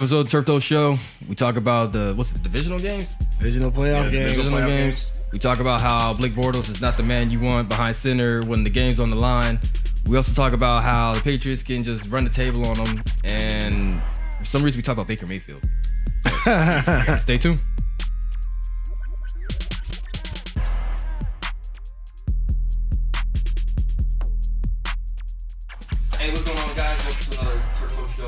Episode of Turf Toe Show. We talk about the divisional games? Divisional playoff games. Divisional games. We talk about how Blake Bortles is not the man you want behind center when the game's on the line. We also talk about how the Patriots can just run the table on them, and for some reason we talk about Baker Mayfield. Stay tuned. Hey, what's going on, guys? Welcome to another Turf Toe Show.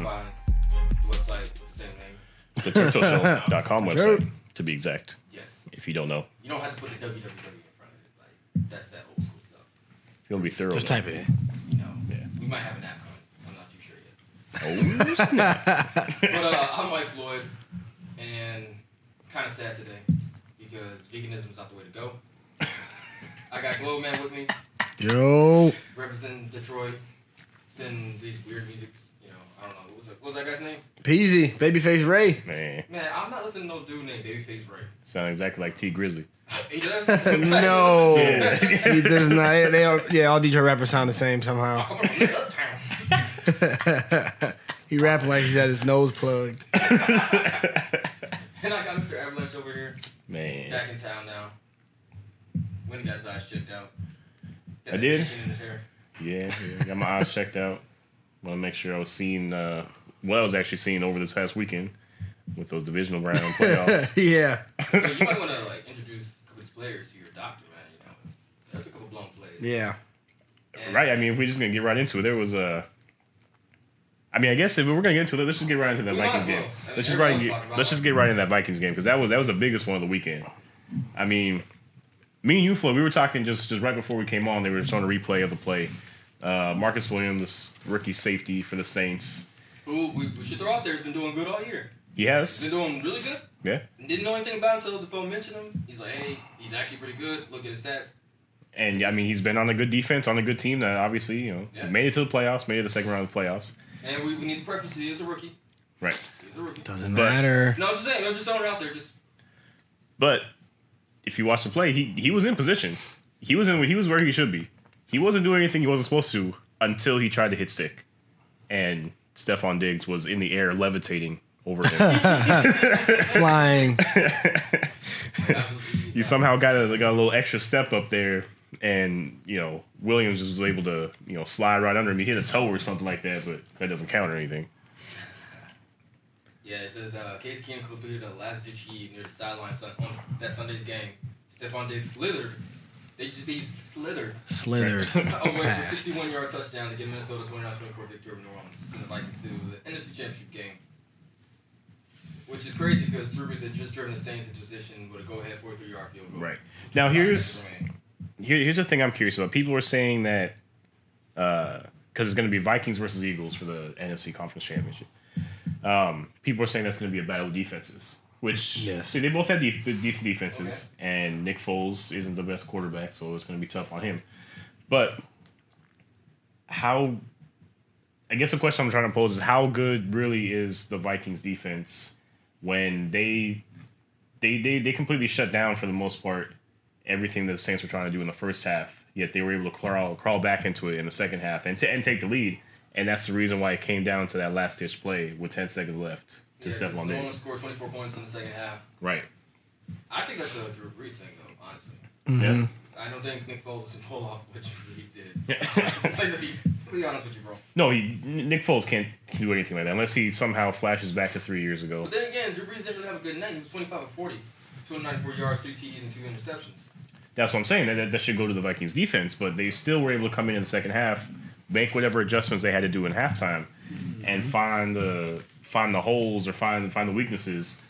By the website with the same name. The turftoshow.com website, to be exact. Yes. If you don't know. You don't have to put the www in front of it. Like, that's that old school stuff. If you want to be thorough. Just type it in. You know, yeah. We might have an app coming. I'm not too sure yet. Oh, But I'm Mike Floyd, and kind of sad today because veganism is not the way to go. I got Glow Man with me. Yo. Representing Detroit, sending these weird music. You know, I don't know. What was that guy's name? Peasy. Babyface Ray. Man, I'm not listening to no dude named Babyface Ray. sound exactly like T Grizzly. He does? No. Yeah. He does not. All Detroit rappers sound the same somehow. I'm coming from the uptown. He rapping like he's had his nose plugged. And I got Mr. Avalanche over here. Man. Back in town now. When he got his eyes checked out. Got I that did. itching in his hair. Yeah. Got my eyes checked out. Want to make sure I was seeing what I was actually seeing over this past weekend with those divisional round playoffs. Yeah. So you might want to introduce a couple of these players to your doctor, man. You know, there's a couple blown plays. Yeah. And Right. I mean, if we're just gonna get right into it, there was a. I mean, I guess if we're gonna get into it, let's just get right into that We might Vikings as well. game. I mean, Let's everyone's just get right in that Vikings game because that was the biggest one of the weekend. I mean, me and you, Flo, we were talking just right before we came on. They were showing a replay of the play. Marcus Williams, rookie safety for the Saints. who we should throw out there has been doing good all year. He has. He's been doing really good. Yeah. And didn't know anything about him until the phone mentioned him. He's like, hey, he's actually pretty good. Look at his stats. And I mean, he's been on a good defense, on a good team that obviously, Yeah. made it to the playoffs, made it to the second round of the playoffs. And we need to preface he is a rookie. Right. He's a rookie. Doesn't But- matter. No, I'm just saying. I'm just throwing it out there. But if you watch the play, he was in position. He was where he should be. He wasn't doing anything he wasn't supposed to until he tried to hit stick. And Stephon Diggs was in the air levitating over him. Flying. You somehow got a little extra step up there, and Williams just was able to slide right under him. He hit a toe or something like that, but that doesn't count or anything. Yeah, it says Case Keenum completed a last-ditch heave near the sideline on that Sunday's game. Stephon Diggs slithered. They used slithered Slithered. away for a Passed. 61-yard touchdown to give Minnesota 29-24 victory over New Orleans. Send the Vikings to the NFC Championship game. Which is crazy because Drew Brees had just driven the Saints into position with a go-ahead 43-yard field goal. Right. Now here's the thing I'm curious about. People are saying that because it's going to be Vikings versus Eagles for the NFC Conference Championship. People are saying that's going to be a battle of defenses, which Yes. they both have decent defenses, and Nick Foles isn't the best quarterback, so it's going to be tough on him. But I guess the question I'm trying to pose is how good really is the Vikings defense when they completely shut down for the most part everything that the Saints were trying to do in the first half, yet they were able to crawl back into it in the second half and take the lead. And that's the reason why it came down to that last-ditch play with 10 seconds left to Stephon Diggs. Diggs. Scored 24 points in the second half. Right. I think that's a Drew Brees thing, though, honestly. Yeah. I don't think Nick Foles can pull off what Drew Brees did. To be honest with you, bro. No, Nick Foles can't do anything like that unless he somehow flashes back to 3 years ago. But then again, Drew Brees didn't really have a good night. He was 25 of 40, 294 yards, 3 TDs, and 2 interceptions. That's what I'm saying. That should go to the Vikings defense, but they still were able to come in the second half, make whatever adjustments they had to do in halftime, and find the holes or find the weaknesses,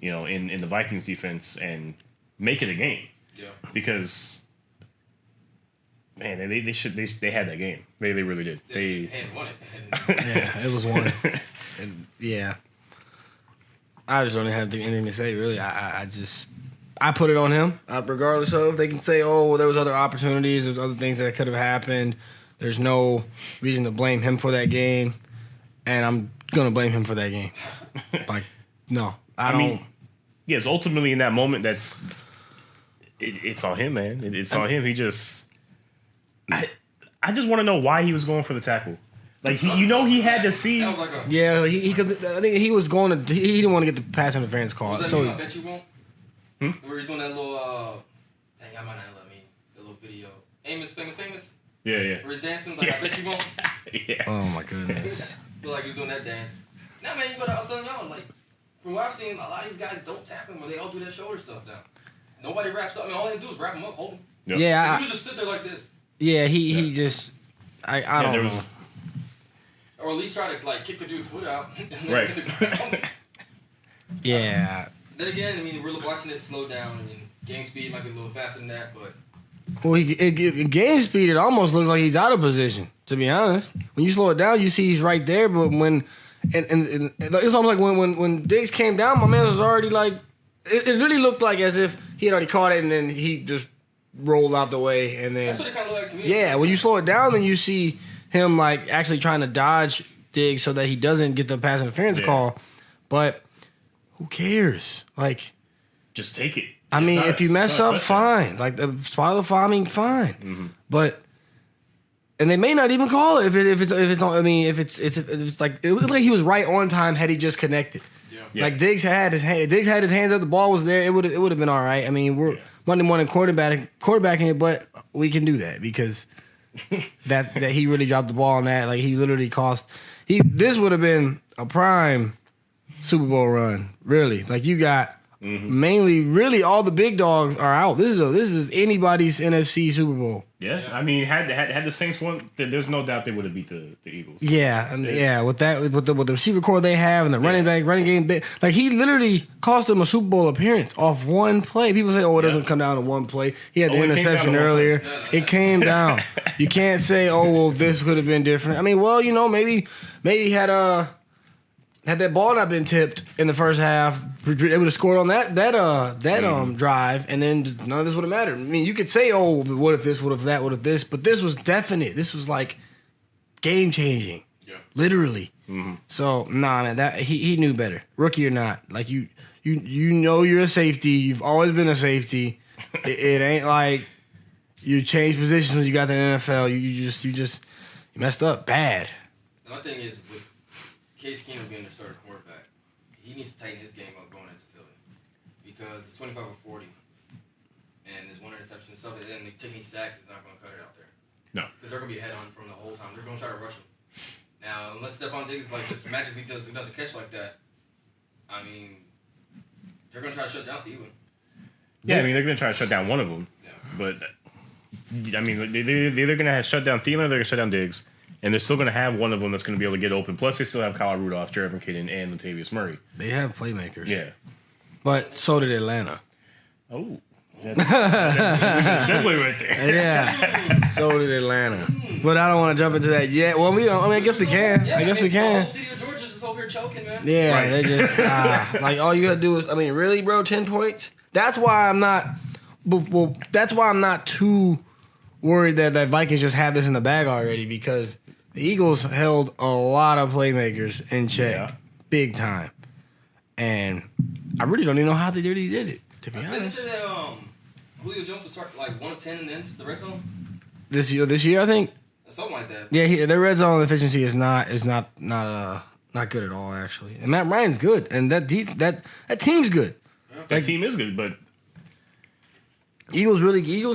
in the Vikings defense and make it a game. Yeah. Because man, they had that game. They really did. They had won it. Yeah, it was one. And yeah. I just don't have anything to say, really. I put it on him, regardless of they can say, oh, well, there was other opportunities, there's other things that could have happened. There's no reason to blame him for that game, and I'm going to blame him for that game. No, I don't. mean, yes, ultimately in that moment, it's on him, man. It's on him. He just, I just want to know why he was going for the tackle. Like he had to see. That was like a. Yeah, he could. I think he was going to. He didn't want to get the pass interference call. Was that So I bet you won't. Where he's doing that little. Dang, I might not let me. The little video. Amos. Yeah. Where he's dancing like I bet you won't. Yeah. oh my goodness. Feel like he's doing that dance. Now, man, but I was telling y'all, like, from what I've seen, a lot of these guys don't tap him, or they all do that shoulder stuff now. Nobody wraps up. I mean, all they do is wrap him up, hold him. Yep. Yeah, You just stood there like this, yeah. He just. I don't know. or at least try to like kick the dude's foot out. And then Right. hit the ground. Yeah. Then again, I mean, we're watching it slow down. I mean, game speed might be a little faster than that, but Well, game speed, it almost looks like he's out of position. To be honest, when you slow it down, you see he's right there. But when and it's almost like when Diggs came down, my man was already like. It really looked like as if he had already caught it and then he just rolled out the way and then. that's what it kind of looks like to me. Yeah, when you slow it down, then you see him like actually trying to dodge Diggs so that he doesn't get the pass interference call. But who cares? Like, Just take it. I mean, It's not if you a- mess it's not a up, touchdown. fine. Like the spot of the foul, I mean, fine. Mm-hmm. But and they may not even call it if it's I mean if it's like it was like he was right on time had he just connected. Yeah. Like Diggs had his hands up, the ball was there. It would have been all right. I mean, we're Monday morning quarterbacking it, but we can do that because that he really dropped the ball on that. Like he literally cost. This would have been a prime Super Bowl run. Really, like you got mainly really all the big dogs are out. This is anybody's NFC Super Bowl. Yeah, I mean, had the Saints won, there's no doubt they would have beat the Eagles. Yeah, and with the receiver core they have and the running game, like he literally cost them a Super Bowl appearance off one play. People say, "Oh, it doesn't come down to one play." He had the it came down interception to one earlier. play. It came down. You can't say, "Oh, well, this could have been different." I mean, well, maybe had that ball not been tipped in the first half, they would have scored on that drive, and then none of this would have mattered. I mean, you could say, "Oh, what if this? What if that? What if this?" But this was definite. This was like game changing, literally. So nah, man, that he knew better, rookie or not. Like you know you're a safety. You've always been a safety. It ain't like you changed positions when you got to the NFL. You messed up bad. My thing is with Case Keenum being the starting quarterback, he needs to tighten his game up going into Philly because it's 25 or 40, and there's one interception and stuff, and then taking sacks is not going to cut it out there. No, because they're going to be a head on from the whole time. They're going to try to rush him. Now, unless Stephon Diggs like just magically does another catch like that, I mean, they're going to try to shut down Thielen. yeah, I mean they're going to try to shut down one of them, but I mean they're either going to shut down Thielen or they're going to shut down Diggs. And they're still going to have one of them that's going to be able to get open. Plus, they still have Kyle Rudolph, Jared McKinnon, and Latavius Murray. They have playmakers. Yeah. But so did Atlanta. Oh. That's a good segue right there. Yeah. So did Atlanta. But I don't want to jump into that yet. Well, we don't. I mean, I guess we can. Yeah, I guess we The can. whole city of Georgia's just over here choking, man. Yeah, Right. they just like all you gotta do is. I mean, really, bro, 10 points. That's why I'm not. Well, that's why I'm not too worried that Vikings just have this in the bag already because the Eagles held a lot of playmakers in check, big time, and I really don't even know how they really did it. To be honest, They said that Julio Jones would start like 1 of 10 and then the red zone, this year I think. something like that. Yeah, their red zone efficiency is not good at all actually. And Matt Ryan's good, and that team's good. That team is good, but Eagles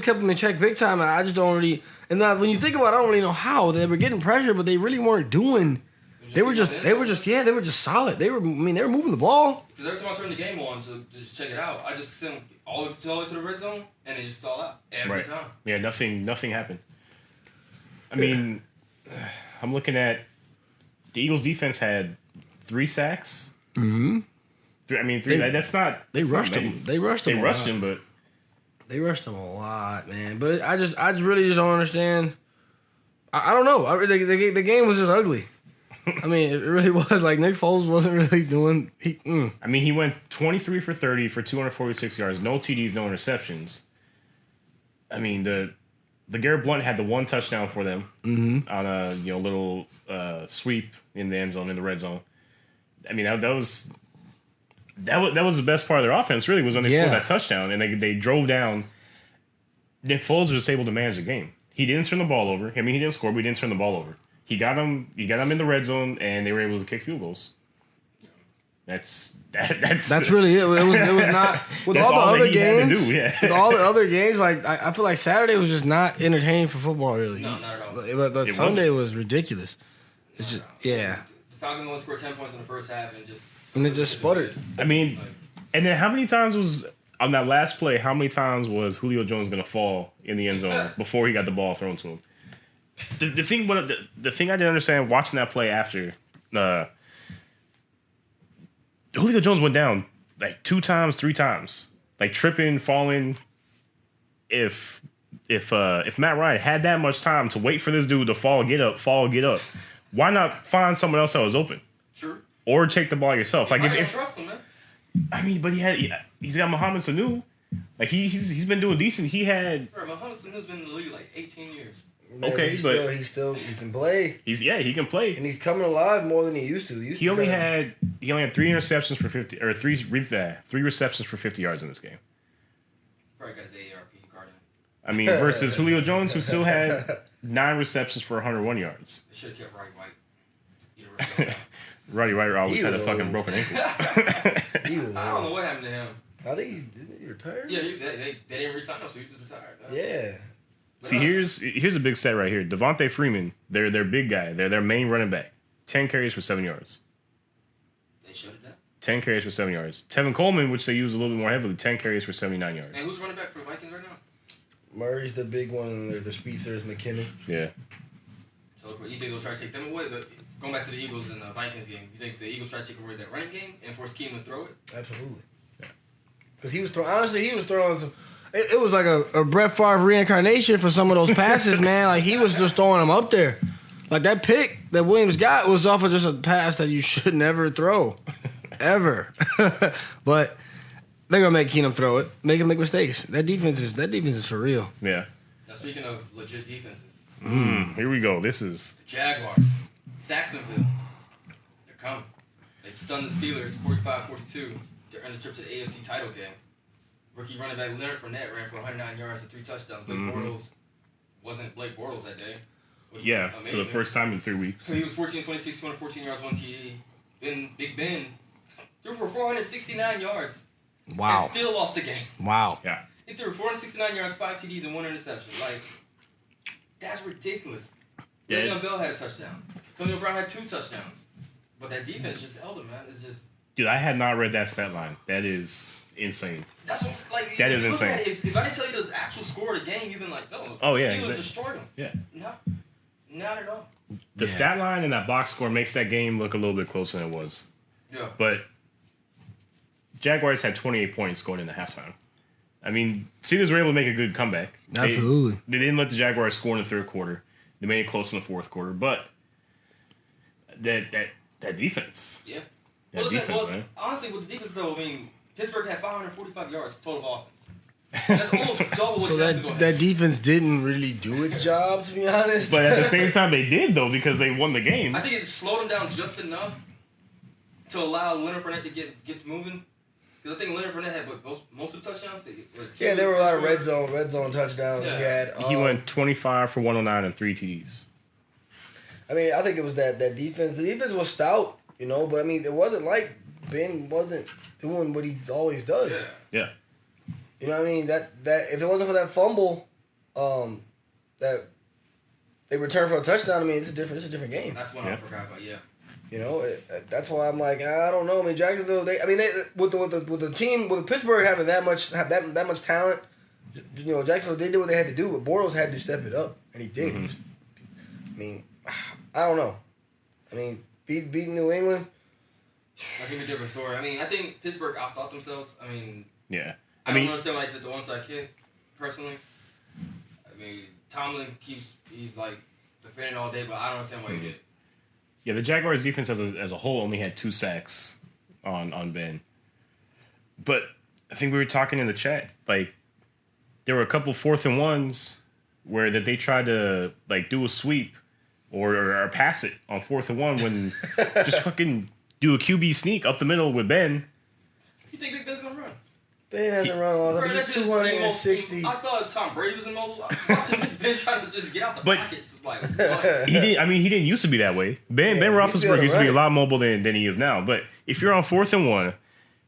kept them in check big time. I just don't really. And now when you think about it, I don't really know how they were getting pressure, but they really weren't doing. They were just solid. They were moving the ball. Because every time I turned the game on to just check it out, I just sent them all the way to the red zone, and they just stalled out every time. Yeah, nothing happened. I mean, I'm looking at the Eagles' defense had 3 sacks. Mm-hmm. Three. That's not. They rushed him. They rushed him. But They rushed him a lot, man. But I just really just don't understand. I don't know. The game was just ugly. I mean, it really was. Like Nick Foles wasn't really doing. I mean, he went 23 for 30 for 246 yards, no TDs, no interceptions. I mean, the Garrett Blount had the 1 touchdown for them on a little sweep in the end zone in the red zone. I mean, that was the best part of their offense. Really, was when they scored that touchdown and they drove down. Nick Foles was able to manage the game. He didn't turn the ball over. I mean, he didn't score, but he didn't turn the ball over. He got them in the red zone, and they were able to kick field goals. That's really it. It was not with all the other games. With all the other games, like I feel like Saturday was just not entertaining for football. Really, No, not at all. But Sunday was ridiculous. It's just The Falcons only scored 10 points in the first half and it just sputtered. I mean, and then how many times was on that last play? How many times was Julio Jones going to fall in the end zone before he got the ball thrown to him? The thing I didn't understand watching that play after. Julio Jones went down like 2 times, 3 times, like tripping, falling. If Matt Ryan had that much time to wait for this dude to fall, get up, why not find someone else that was open? Sure. Or take the ball yourself. Like if trust him, man. I mean, but he's got Mohamed Sanu. Like he's been doing decent. Mohamed Sanu's been in the league like 18 years. Okay, he can play. He can play, and he's coming alive more than he used to. He only had 3 interceptions for 50, or three receptions for 50 yards in this game. Probably got his AARP card in. I mean, versus Julio Jones, who still had 9 receptions for 101 yards. They should have kept Roddy White. Roddy White always had a fucking broken ankle. I don't know what happened to him. I think he retired. Yeah, they didn't resign him, so he just retired. Yeah. See, here's a big set right here. Devontae Freeman, their big guy. They're their main running back. 10 carries for 7 yards. They should have done. 10 carries for 7 yards. Tevin Coleman, which they use a little bit more heavily, 10 carries for 79 yards. And who's running back for the Vikings right now? Murray's the big one, and the speedster is McKinnon. Yeah. So you think they'll try to take them away? Going back to the Eagles and the Vikings game, you think the Eagles try to take away that running game and force Keenum to throw it? Absolutely. Because he was throwing some. It was like a Brett Favre reincarnation for some of those passes, man. Like he was just throwing them up there. Like that pick that Williams got was off of just a pass that you should never throw, ever. But they're gonna make Keenum throw it, make him make mistakes. That defense is for real. Yeah. Now speaking of legit defenses, here we go. This is the Jaguars, Saxonville. They're coming. They stunned the Steelers 45-42 to earn the trip to the AFC title game. Rookie running back Leonard Fournette ran for 109 yards and 3 touchdowns. Blake Bortles wasn't Blake Bortles that day. Yeah, for the first time in 3 weeks. So he was 14-26, 214 yards, 1 TD. Big Ben threw for 469 yards. Wow. And still lost the game. Wow. Yeah. He threw 469 yards, 5 TDs, and 1 interception. Like, that's ridiculous. Yeah. Le'Veon Bell had a touchdown. Antonio Brown had 2 touchdowns. But that defense just held him, man. It's just... Dude, I had not read that stat line. That is insane. That's what, like, that is insane. If I didn't tell you the actual score of the game, you'd been like, no. Oh, yeah. Steelers destroyed him. Yeah. Not at all. The stat line and that box score makes that game look a little bit closer than it was. Yeah. But Jaguars had 28 points going into halftime. I mean, Steelers were able to make a good comeback. Absolutely. They didn't let the Jaguars score in the third quarter. They made it close in the fourth quarter. But that defense. Yeah. That defense, man. Honestly, with the defense, though, I mean, Pittsburgh had 545 yards total offense. That's almost double what so that defense didn't really do its job, to be honest. But at the same time, they did, though, because they won the game. I think it slowed them down just enough to allow Leonard Fournette to get moving. Because I think Leonard Fournette had most of the touchdowns. There were a lot of red zone touchdowns. Yeah. He went 25 for 109 and 3 TDs. I mean, I think it was that defense. The defense was stout, but I mean, it wasn't like Ben wasn't doing what he always does. Yeah. You know what I mean? That if it wasn't for that fumble, that they returned for a touchdown. I mean, it's a different game. That's one I forgot about. Yeah. That's why I'm like, I don't know. I mean, Jacksonville. With the team, with Pittsburgh having that much talent, Jacksonville they did what they had to do, but Bortles had to step it up, and he did. I mean, I don't know. I mean, beating New England. That's gonna be a different story. I mean, I think Pittsburgh outthought themselves. I mean, yeah. I don't understand like the onside kick, personally. I mean, Tomlin he's like defending all day, but I don't understand why he did. Yeah, the Jaguars defense as a whole only had 2 sacks on Ben. But I think we were talking in the chat, like there were a couple 4th and 1s where that they tried to like do a sweep or pass it on 4th and 1 when just fucking do a QB sneak up the middle with Ben. You think Big Ben's gonna run? Ben hasn't run all that. He's 260. I thought Tom Brady was immobile. I watched him Ben trying to just get out the pocket. Just like, what? He didn't used to be that way. Ben Roethlisberger used to be a lot mobile than he is now. But if you're on 4th and 1,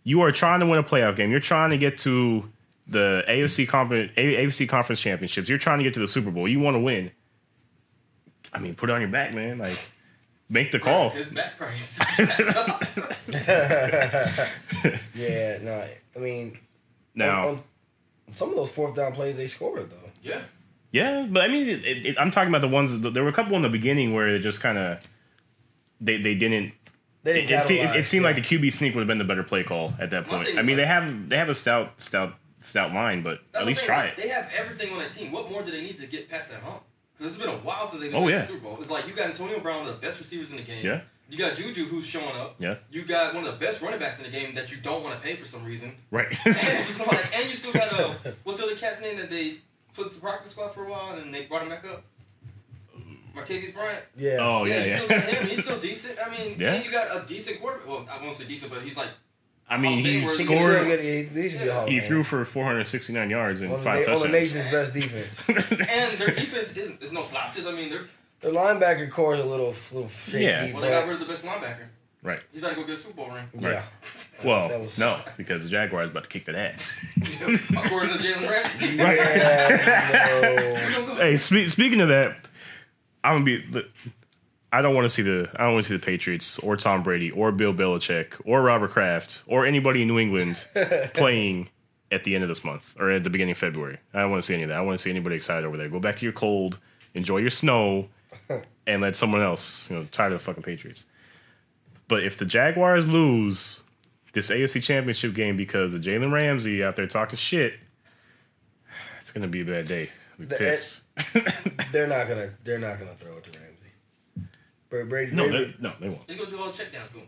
you are trying to win a playoff game. You're trying to get to the AFC Conference Championships. You're trying to get to the Super Bowl. You want to win. I mean, put it on your back, man. Like, make the call. His back price. Yeah, no. I mean, now on some of those 4th down plays they scored though. Yeah. Yeah, but I mean, I'm talking about the ones. There were a couple in the beginning where it just kind of they didn't. It seemed like the QB sneak would have been the better play call at that point. I mean, they have a stout line, but at least try it. They have everything on that team. What more do they need to get past that hump? Because it's been a while since they've been in the Super Bowl. It's like you got Antonio Brown, one of the best receivers in the game. Yeah. You got Juju, who's showing up. Yeah. You got one of the best running backs in the game that you don't want to pay for some reason. Right. and you still got what's the other cat's name that they put the practice squad for a while and then they brought him back up? Martavis Bryant. Yeah. Oh yeah. You still got him. He's still decent. I mean, yeah. And you got a decent quarterback. Well, I won't say decent, but he's like. I mean, he scored. He threw for 469 yards and 5 touchdowns. On the nation's best defense. And their defense is no slouches. I mean, their linebacker core is a little shaky. Yeah. Well, they got rid of the best linebacker. Right. He's about to go get a Super Bowl ring. Yeah. Right. Well, no, because the Jaguars about to kick that ass. According to Jalen Ramsey. Right. Yeah, no. Hey, speaking of that, I don't want to see the Patriots or Tom Brady or Bill Belichick or Robert Kraft or anybody in New England playing at the end of this month or at the beginning of February. I don't want to see any of that. I want to see anybody excited over there. Go back to your cold, enjoy your snow, and let someone else, tired of the fucking Patriots. But if the Jaguars lose this AFC Championship game because of Jalen Ramsey out there talking shit, it's gonna be a bad day. I'll be pissed. They're not gonna throw it to Ramsey. Brady, no, they won't. He's gonna do all the checkdowns. Boom.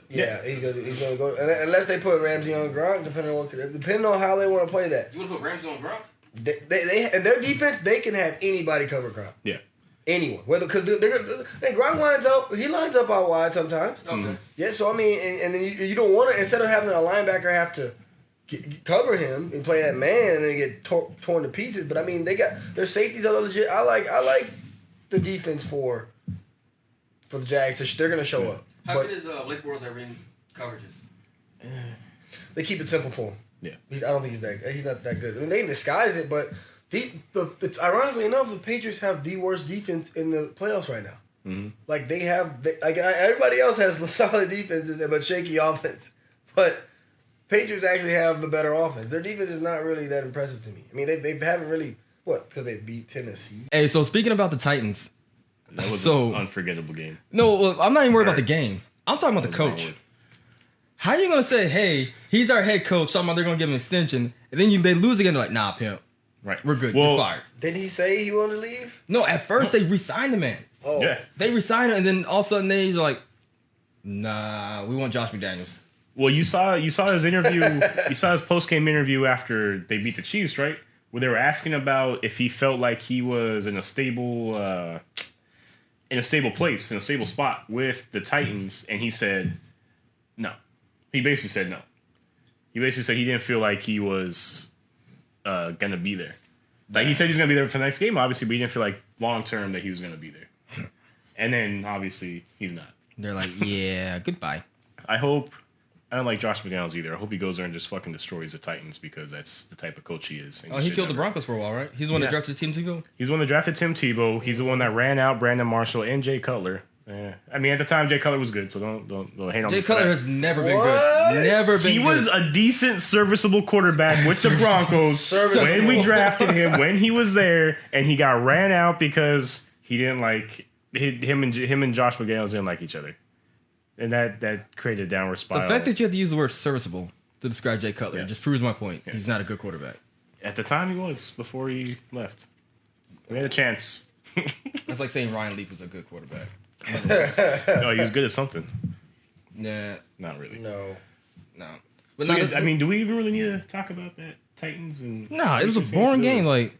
Yeah, he's gonna go unless they put Ramsey on Gronk, depending on how they want to play that. You want to put Ramsey on Gronk? They and their defense, they can have anybody cover Gronk. Yeah. Anyone, because Gronk lines up. He lines up out wide sometimes. Okay. Yeah, so I mean, and then you don't want to, instead of having a linebacker have to cover him and play that man and then get torn to pieces. But I mean, their safeties are legit. I like the defense for the Jags. They're going to show up. How good is Blake Bortles at reading coverages? They keep it simple for him. Yeah, I don't think he's not that good. I mean, they can disguise it, but. It's ironically enough, the Patriots have the worst defense in the playoffs right now. Mm-hmm. Like everybody else has solid defenses but shaky offense. But Patriots actually have the better offense. Their defense is not really that impressive to me. I mean, they haven't really because they beat Tennessee. Hey, so speaking about the Titans, that was an unforgettable game. No, well, I'm not even worried about the game. I'm talking about the coach. How are you gonna say, hey, he's our head coach, talking about they're gonna give him an extension, and then they lose again? They're like, nah, pimp. Right. We're good. Well, you're fired. Did he say he wanted to leave? No, at first they re-signed the man. Oh. Yeah. They re-signed him, and then all of a sudden they're like, nah, we want Josh McDaniels. Well, you saw his interview. You saw his post-game interview after they beat the Chiefs, right? Where they were asking about if he felt like he was in a stable place, in a stable spot with the Titans, and he said no. He basically said no. He basically said he didn't feel like he was gonna be there. Like he said he's gonna be there for the next game, obviously, but he didn't feel like long term that he was gonna be there. And then obviously he's not. They're like, yeah, goodbye. I don't like Josh McDaniels either. I hope he goes there and just fucking destroys the Titans because that's the type of coach he is. Oh, he killed the Broncos for a while, right? He's the one that drafted Tim Tebow? He's the one that drafted Tim Tebow. He's the one that ran out Brandon Marshall and Jay Cutler. I mean, at the time, Jay Cutler was good, so don't hate on him. Jay Cutler has never been good. Never been good. He was a decent, serviceable quarterback with the Broncos when we drafted him, when he was there, and he got ran out because he didn't like him and Josh McDaniels didn't like each other, and that created a downward spiral. The fact that you have to use the word serviceable to describe Jay Cutler just proves my point. Yes. He's not a good quarterback. At the time, he was before he left. We had a chance. That's like saying Ryan Leaf was a good quarterback. No, he was good at something. Nah. Not really. No. But So, I mean, do we even really need to talk about that Titans and? Nah, it was a boring game. Like,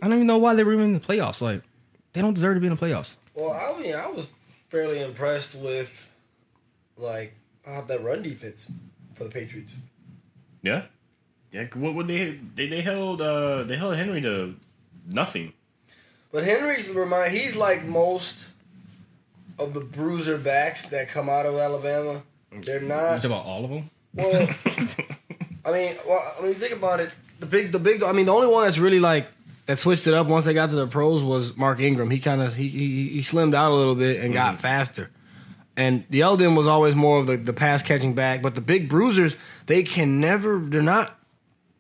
I don't even know why they were even in the playoffs. Like, they don't deserve to be in the playoffs. Well, I mean, I was fairly impressed with that run defense for the Patriots. Yeah. Yeah, what would they held Henry to nothing. But he's like most of the bruiser backs that come out of Alabama. They're You not. talking about all of them? Well, I mean, when you think about it, the big. I mean, the only one that's really like that switched it up once they got to the pros was Mark Ingram. He kind of he slimmed out a little bit and got faster. And the Eldon was always more of the pass catching back. But the big bruisers, they can never. They're not.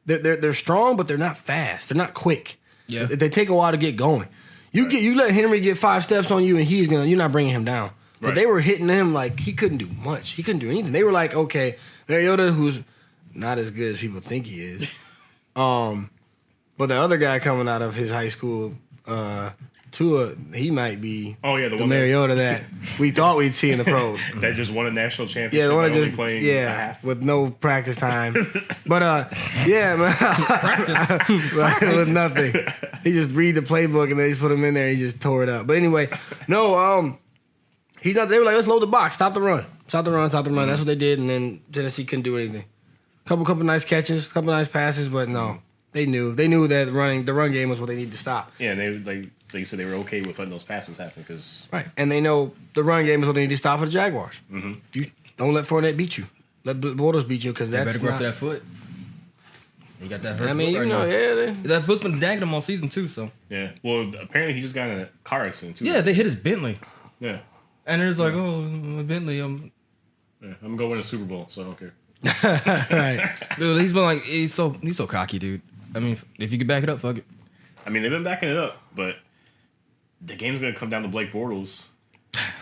They're strong, but they're not fast. They're not quick. Yeah. They take a while to get going. You let Henry get 5 steps on you, and you're not bringing him down. But Right. they were hitting him like he couldn't do much. He couldn't do anything. They were like, okay, Mariota, who's not as good as people think he is. But the other guy coming out of his high school, Tua, he might be the one Mariota that we thought we'd see in the pros. that just won a national championship. Yeah, the one that by only just playing a half. with no practice time. But yeah, man, with nothing. He just read the playbook and they just put him in there. And he just tore it up. But anyway, no, he's not. They were like, let's load the box, stop the run. Mm-hmm. That's what they did, and then Tennessee couldn't do anything. Couple nice catches, couple nice passes, but no, they knew that the run game was what they needed to stop. Yeah, and they you said they were okay with letting those passes happen because Right, and they know the run game is what they need to stop for the Jaguars. Mm-hmm. You don't let Fournette beat you. Let Bortles beat you because You that's better go not. after that foot. He got that hurt. I mean, foot you right know, now. yeah. That foot's been dangling him all season too. So yeah. Well, apparently he just got in a car accident too. yeah, they hit his Bentley, Yeah. and it's like, oh, Bentley. Yeah. I'm gonna go win a Super Bowl, so I don't care. Right. Dude, he's been like, he's so cocky, dude. I mean, if you could back it up, fuck it. I mean, they've been backing it up, but the game's gonna come down to Blake Bortles.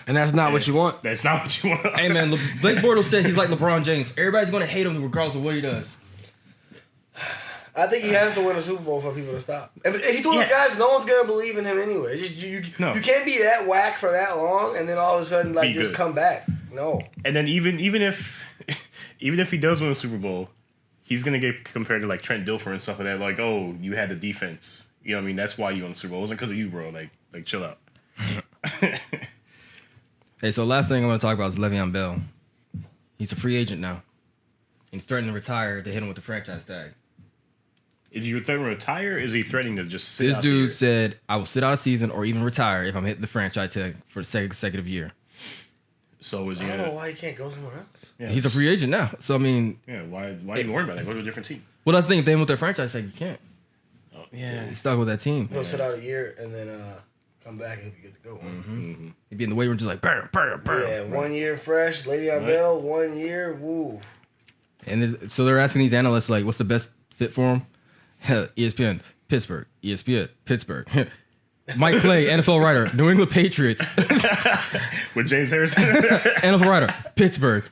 And that's not what you want. That's not what you want. Hey man, Blake Bortles said he's like LeBron James. Everybody's gonna hate him regardless of what he does. I think he has to win a Super Bowl for people to stop. And he told the guys no one's gonna believe in him anyway. You can't be that whack for that long and then all of a sudden like Be just good. come back. No. And then even if he does win a Super Bowl, he's gonna get compared to like Trent Dilfer and stuff like that. Like, oh, you had the defense. You know what I mean? That's why you won the Super Bowl. It wasn't because of you, bro. Like chill out. Hey, so last thing I want to talk about is Le'Veon Bell. He's a free agent now. He's threatening to retire to hit him with the franchise tag. Is he threatening to retire? Or is he threatening to just sit This out dude there? said, I will sit out a season or even retire if I'm hitting the franchise tag for the second consecutive year. So is he I don't know gonna? why he can't go somewhere else. Yeah, He's a free agent now. So, I mean, Yeah, why even worry about that? Go to a different team. well, that's the thing. If they went with their franchise tag, you can't. Oh, yeah. He's stuck with that team. He'll sit out a year and then come back and he'll be good to go. Mm-hmm. He'd be in the weight room just like, burr, burr, burr. Yeah, 1 year fresh, Le'Veon Bell, 1 year, woo. And so they're asking these analysts, like, what's the best fit for him? ESPN, Pittsburgh. ESPN, Pittsburgh. Mike Clay, NFL writer, New England Patriots. With James Harrison. NFL writer, Pittsburgh.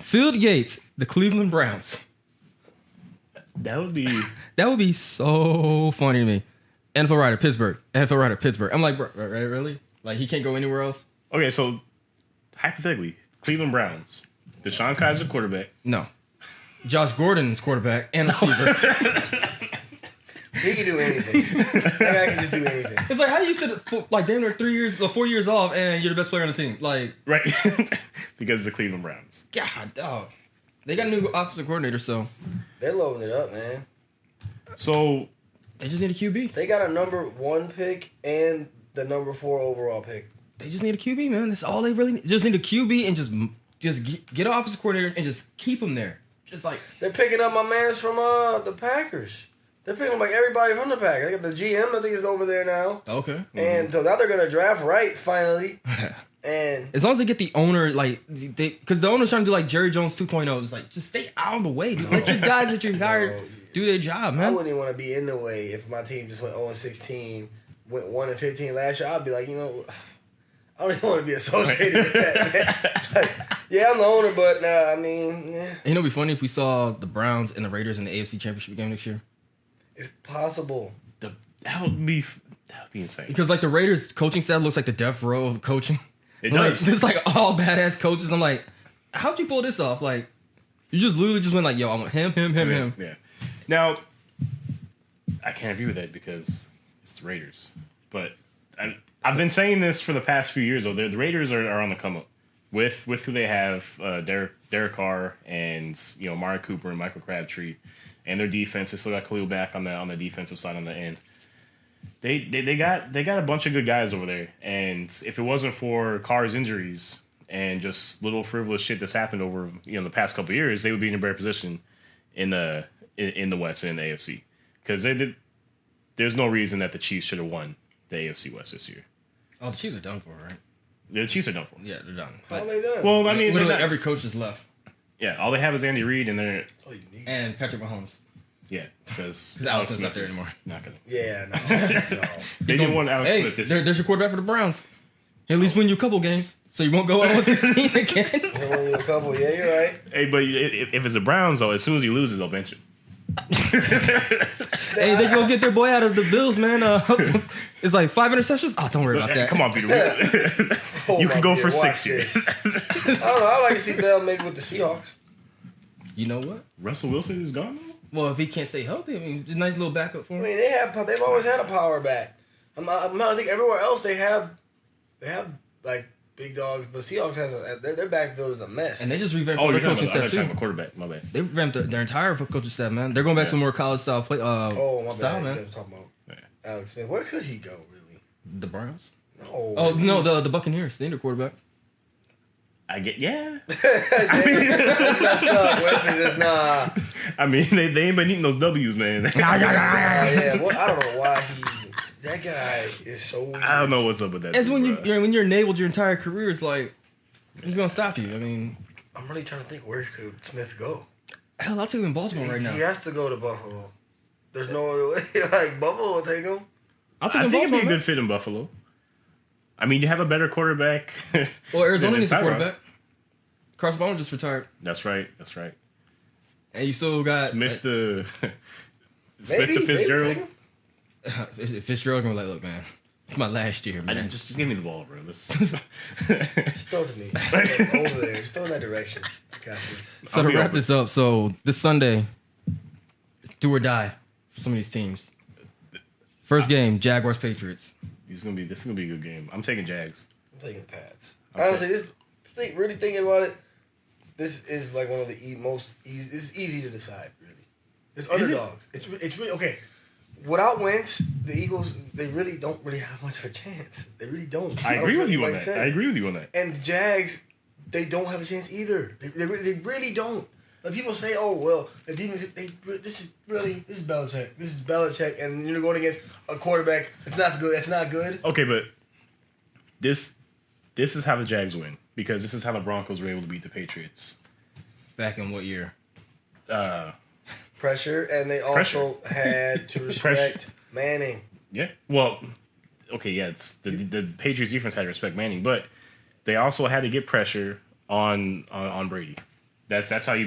Field Yates, the Cleveland Browns. That would be. That would be so funny to me. NFL writer, Pittsburgh. NFL writer, Pittsburgh. I'm like, bro, really? Like, he can't go anywhere else? Okay, so hypothetically, Cleveland Browns, Deshaun Kaiser quarterback. No. Josh Gordon's quarterback and receiver. He can do anything. That guy can just do anything. It's like, how you sit like damn near 4 years off and you're the best player on the team? Like, Right. Because of the Cleveland Browns. God, dog. They got a new offensive coordinator, so They're loading it up, man. So, they just need a QB. They got a number 1 pick and the number 4 overall pick. They just need a QB, man. That's all they really need. Just need a QB and just get an offensive coordinator and just keep him there. Just like They're picking up my mans from the Packers. They're picking up like everybody from the Packers. They got the GM, I think, is over there now. okay. And so now they're going to draft right, finally. And As long as they get the owner, like, because the owner's trying to do like Jerry Jones 2.0. It's like, just stay out of the way, dude. Let your guys that you hired do their job, I man. wouldn't even want to be in the way if my team just went 0-16, went 1-15 last year. I'd be like, you know, I don't even want to be associated with that, man. Like, yeah, I'm the owner, but I mean, yeah, You know, it'd be funny if we saw the Browns and the Raiders in the AFC Championship game next year. it's possible. that would be insane. Because like the Raiders coaching staff looks like the death row of coaching. It Like, does. it's like all badass coaches. I'm like, how'd you pull this off? Like, you just literally just went like, yo, I want him. Yeah. Now, I can't agree with that because it's the Raiders. But I've been saying this for the past few years, though. The Raiders are on the come up with who they have, Derek Carr and Amari Cooper and Michael Crabtree. and their defense. They still got Khalil back on the defensive side on the end. They got a bunch of good guys over there, and if it wasn't for Carr's injuries and just little frivolous shit that's happened over the past couple of years, they would be in a better position in the West and in the AFC, because there's no reason that the Chiefs should have won the AFC West this year. Oh, the Chiefs are done for, right? The Chiefs are done for. Yeah, they're done. How are they done? Well, I mean, literally every coach is left, yeah, all they have is Andy Reid, and they're all you need. and Patrick Mahomes. yeah, because Alex Smith's not there anymore. Not gonna. Yeah, no. They didn't want Alex Hey, Smith this there's your quarterback for the Browns. He'll at least win you a couple games, so you won't go 0-16 again. He'll win you a couple. Yeah, you're right. Hey, but if it's the Browns, though, as soon as he loses, they'll bench him. Hey, they go get their boy out of the Bills, man. It's like 5 interceptions. Oh, don't worry about that. Come on, Peter. You can go for 6 years. I don't know. I'd like to see Bell maybe with the Seahawks. You know what? Russell Wilson is gone now? Well, if he can't stay healthy, I mean, it's a nice little backup for I him. mean, they've always had a power back. I think everywhere else they have like big dogs, but Seahawks has their backfield is a mess. And they just revamped Oh, their you're coaching talking staff about too. quarterback. My bad. They revamped their entire coaching staff, man. They're going back to more college style play. Oh, my style, bad. man. You guys talking about Alex Smith. Where could he go, really? The Browns. No. Oh no, the Buccaneers. They need a quarterback. I get yeah. That's messed up. Wes is just nah. I mean, they ain't been eating those W's, man. Yeah, well, I don't know why that guy is so weird. I don't know what's up with that. It's dude, when you're enabled your entire career. It's like who's gonna stop you? I mean, I'm really trying to think, where could Smith go? hell, I'll take him in Baltimore right now. He has to go to Buffalo. There's no other way. Like, Buffalo will take him. I'll take I him in think it'd be Baltimore. a good fit in Buffalo. I mean, you have a better quarterback. Well, Arizona than needs a Tyrod. quarterback. Carson Palmer just retired, That's right. and you still got Smith the Maybe Fitzgerald. take him. Is it Fitzgerald gonna be like, look, man, it's my last year, man. Just give me the ball, bro. Just throw it to me. Over there. Just throw in that direction. Got this. So to I'll be wrap open. this up, so this Sunday, it's do or die for some of these teams. First game, Jaguars Patriots. This is gonna be a good game. I'm taking Jags. I'm taking Pats. I'll Honestly, really thinking about it, this is like one of the most easy. This is easy to decide, really. It's underdogs. It's really okay. Without Wentz, the Eagles, they really don't really have much of a chance. They really don't. I agree with you on Like that. I agree with you on that. And the Jags, they don't have a chance either. They really don't. Like, people say, oh, well, the defense, this is Belichick. This is Belichick, and you're going against a quarterback. It's not good. It's not good. Okay, but this is how the Jags win, because this is how the Broncos were able to beat the Patriots. Back in what year? Pressure, and they also had to respect Manning. Yeah. Well, okay, yeah, it's the Patriots defense had to respect Manning, but they also had to get pressure on Brady. That's how you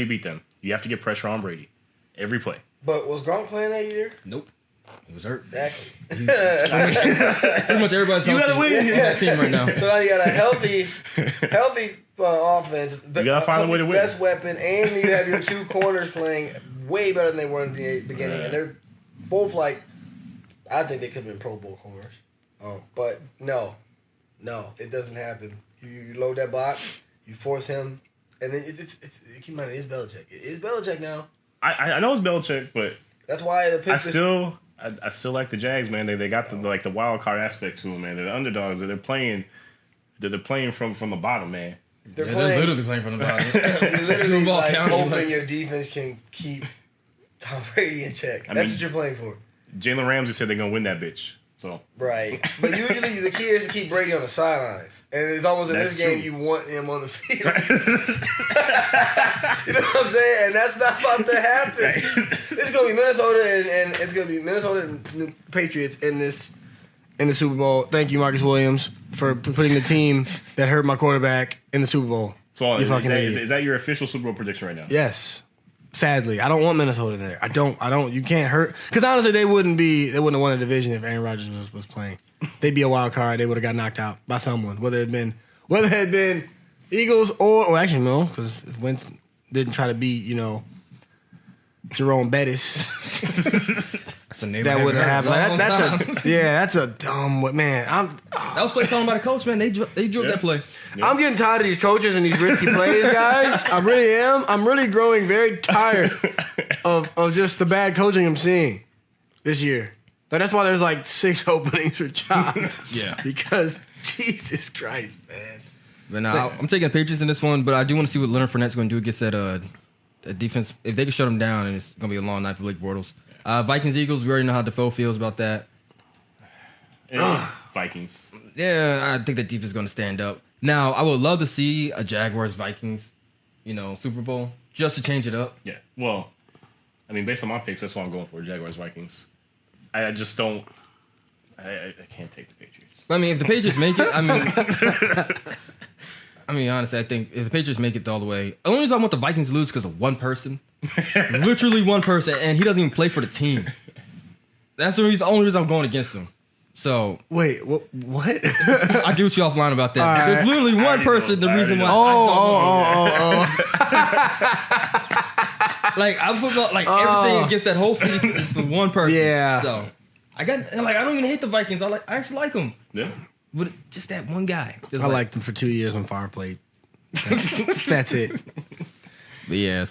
beat them. You have to get pressure on Brady every play. But was Gronk playing that year? Nope. He was hurt. Exactly. Pretty much everybody's You gotta healthy win. on that team right now. So now you got a healthy offense. You gotta find a way to win. Best weapon, and you have your two corners playing way better than they were in the beginning, and they're both like, I think they could have been Pro Bowl corners. Oh, but no, it doesn't happen. You load that box, you force him, and then it's keep in mind, it is Belichick. It is Belichick now. I know it's Belichick, but That's why the Patriots. I still like the Jags, man. They got the wild card aspect to them, man. They're the underdogs. They're playing from the bottom, man. They're They're playing. literally playing from the bottom. You're literally Ball like county, hoping like- your defense can keep Tom Brady in check. I That's mean- what you're playing for. Jalen Ramsey said they're gonna win that bitch. So Right. But usually the key is to keep Brady on the sidelines. And it's almost in That's this game true. you want him on the field. You know what I'm saying? And that's not about to happen. It's going to be Minnesota and it's going to be Minnesota and New Patriots in the Super Bowl. Thank you, Marcus Williams, for putting the team that hurt my quarterback in the Super Bowl. So You fucking idiot. is that your official Super Bowl prediction right now? Yes. Sadly, I don't want Minnesota there. I don't. You can't hurt. Because honestly, they wouldn't have won a division if Aaron Rodgers was playing. They'd be a wild card. They would have got knocked out by someone, whether it had been Eagles or actually no, because if Wentz didn't try to beat Jerome Bettis, That's a name that I wouldn't haven't happen. heard in a long time. That's a dumb man. That was play calling by the coach, man. They drilled that play. I'm getting tired of these coaches and these risky plays, guys. I really am. I'm really growing very tired. of just the bad coaching I'm seeing this year. But that's why there's like 6 openings for jobs. Yeah. Because Jesus Christ, man. But now I'm taking the Patriots in this one, but I do want to see what Leonard Fournette's going to do against that defense. If they can shut them down, and it's going to be a long night for Blake Bortles. Vikings Eagles, we already know how Defoe feels about that. Vikings. Yeah, I think that defense is going to stand up. Now, I would love to see a Jaguars Vikings, Super Bowl, just to change it up. Yeah. Well, I mean, based on my picks, that's what I'm going for. Jaguars Vikings. I just don't. I can't take the Patriots. I mean, if the Patriots make it, honestly, I think if the Patriots make it all the way, the only reason I want the Vikings to lose because of one person, literally one person, and he doesn't even play for the team. That's the only reason I'm going against him. So wait, what? I'll get with you offline about that. Right. There's literally one person. The reason why. Like I put everything against that whole city is the one person. Yeah. So I don't even hate the Vikings. I actually like them. Yeah. But just that one guy. I liked them for 2 years when Favre played. That's it. But yeah,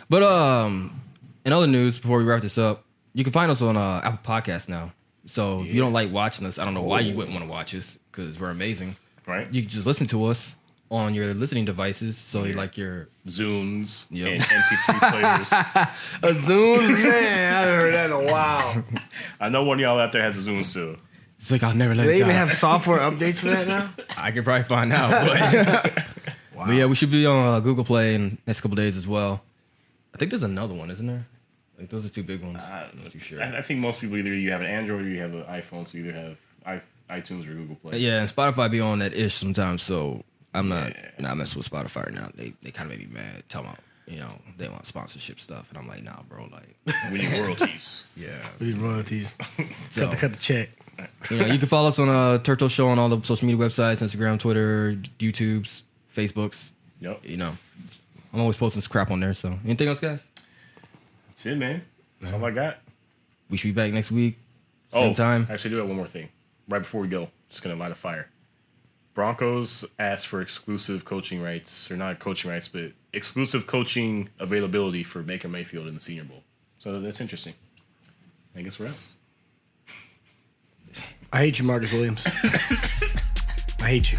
but in other news, before we wrap this up, you can find us on Apple Podcasts now. So if you don't like watching us, I don't know why you wouldn't want to watch us because we're amazing. Right. You can just listen to us on your listening devices. So you like your Zunes Yep. and MP3 players. A Zune? Man, I haven't heard that in a while. I know one of y'all out there has a Zune still. It's like I'll never let Do it they die. even have software updates for that now? I could probably find out. But, Wow. but yeah, we should be on Google Play in the next couple days as well. I think there's another one, isn't there? Like those are 2 big ones. I'm not too sure. I think most people either you have an Android or you have an iPhone, so you either have iTunes or Google Play. Yeah, and Spotify be on that ish sometimes, so I'm not messing with Spotify right now. They kind of make me mad. Tell them, they want sponsorship stuff, and I'm like, nah, bro, like We need royalties. yeah. We need royalties. So, Cut the check. you can follow us on Turtle Show on all the social media websites: Instagram, Twitter, YouTube's, Facebooks. Yep. I'm always posting some crap on there. So, anything else, guys? That's it, man. That's all I got. We should be back next week, same time. I actually do have one more thing. Right before we go, just going to light a fire. Broncos asked for exclusive coaching rights, or not coaching rights, but exclusive coaching availability for Baker Mayfield in the Senior Bowl. So that's interesting. I guess we're out. I hate you, Marcus Williams. I hate you.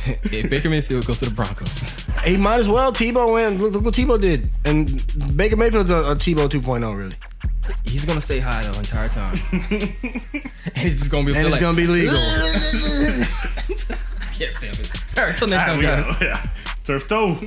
If Baker Mayfield goes to the Broncos. He might as well. Tebow win. Look what Tebow did. And Baker Mayfield's a Tebow 2.0, really. He's gonna stay high the entire time, and he's just gonna be. And it's going to be legal. Can't stand it. All right, till next time, guys. Turf toe.